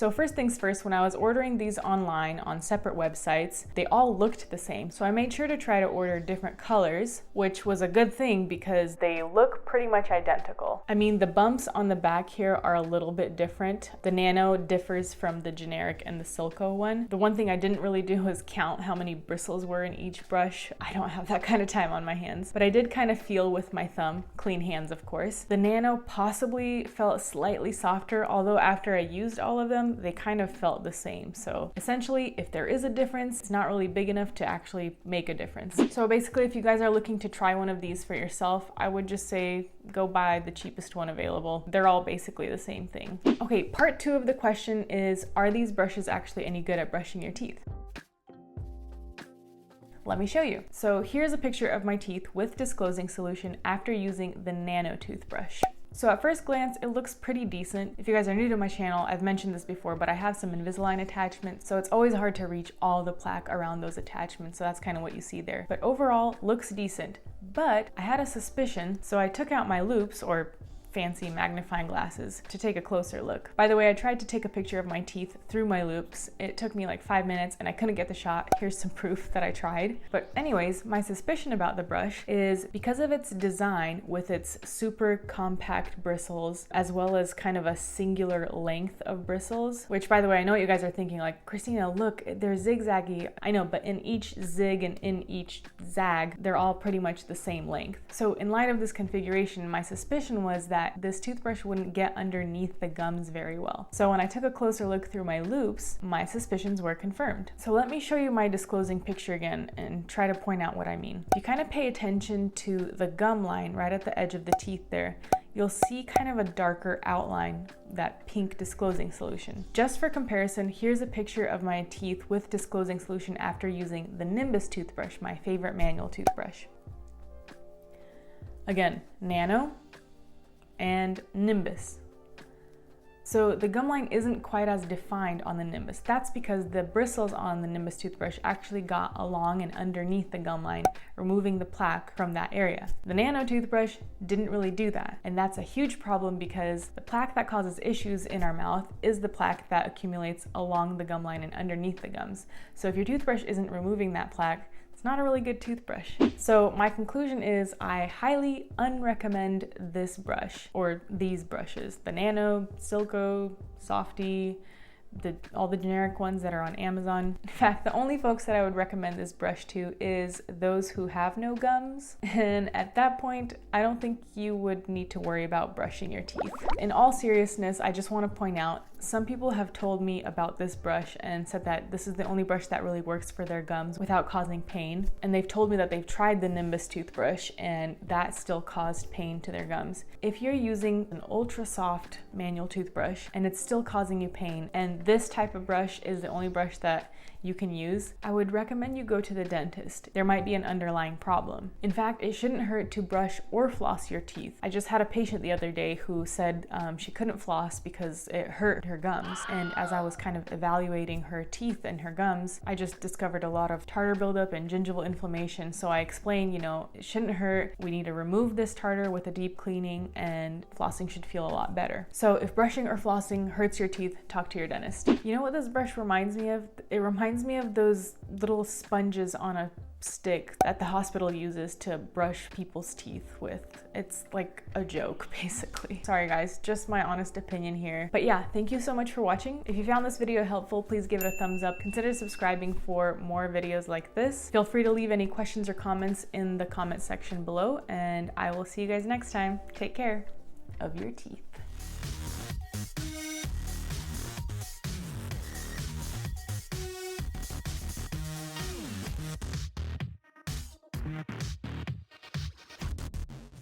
So first things first, when I was ordering these online on separate websites, they all looked the same. So I made sure to try to order different colors, which was a good thing because they look pretty much identical. I mean, the bumps on the back here are a little bit different. The Nano differs from the generic and the Silko one. The one thing I didn't really do was count how many bristles were in each brush. I don't have that kind of time on my hands, but I did kind of feel with my thumb, clean hands of course. The Nano possibly felt slightly softer, although after I used all of them, they kind of felt the same. So essentially, if there is a difference, it's not really big enough to actually make a difference. So basically, if you guys are looking to try one of these for yourself, I would just say go buy the cheapest one available. They're all basically the same thing. Okay, part 2 of the question is, are these brushes actually any good at brushing your teeth? Let me show you. So here's a picture of my teeth with Disclosing solution after using the Nano toothbrush. So at first glance, it looks pretty decent. If you guys are new to my channel, I've mentioned this before, but I have some Invisalign attachments, so it's always hard to reach all the plaque around those attachments, so that's kind of what you see there. But overall, looks decent. But I had a suspicion, so I took out my loupes, or fancy magnifying glasses, to take a closer look. By the way, I tried to take a picture of my teeth through my loupes. It took me like 5 minutes and I couldn't get the shot. Here's some proof that I tried. But anyways, my suspicion about the brush is because of its design with its super compact bristles, as well as kind of a singular length of bristles, which by the way, I know what you guys are thinking, like, Christina, look, they're zigzaggy. I know, but in each zig and in each zag, they're all pretty much the same length. So in light of this configuration, my suspicion was that this toothbrush wouldn't get underneath the gums very well. So when I took a closer look through my loupes, my suspicions were confirmed. So let me show you my Disclosing picture again and try to point out what I mean. If you kind of pay attention to the gum line right at the edge of the teeth there, you'll see kind of a darker outline, that pink Disclosing solution. Just for comparison, here's a picture of my teeth with Disclosing solution after using the Nimbus toothbrush, my favorite manual toothbrush. Again, Nano and Nimbus. So the gum line isn't quite as defined on the Nimbus. That's because the bristles on the Nimbus toothbrush actually got along and underneath the gum line, removing the plaque from that area. The Nano toothbrush didn't really do that. And that's a huge problem because the plaque that causes issues in our mouth is the plaque that accumulates along the gum line and underneath the gums. So if your toothbrush isn't removing that plaque, it's not a really good toothbrush. So my conclusion is I highly unrecommend this brush, or these brushes, the Nano, Silko, Softy, all the generic ones that are on Amazon. In fact, the only folks that I would recommend this brush to is those who have no gums. And at that point, I don't think you would need to worry about brushing your teeth. In all seriousness, I just want to point out, some people have told me about this brush and said that this is the only brush that really works for their gums without causing pain. And they've told me that they've tried the Nimbus toothbrush and that still caused pain to their gums. If you're using an ultra soft manual toothbrush and it's still causing you pain, and this type of brush is the only brush that you can use, I would recommend you go to the dentist. There might be an underlying problem. In fact, it shouldn't hurt to brush or floss your teeth. I just had a patient the other day who said she couldn't floss because it hurt her gums. And as I was kind of evaluating her teeth and her gums, I just discovered a lot of tartar buildup and gingival inflammation. So I explained, it shouldn't hurt. We need to remove this tartar with a deep cleaning and flossing should feel a lot better. So if brushing or flossing hurts your teeth, talk to your dentist. You know what this brush reminds me of? It reminds me of those little sponges on a stick that the hospital uses to brush people's teeth with. It's like a joke, basically. Sorry guys, just my honest opinion here. But yeah, thank you so much for watching. If you found this video helpful, please give it a thumbs up. Consider subscribing for more videos like this. Feel free to leave any questions or comments in the comment section below, and I will see you guys next time. Take care of your teeth.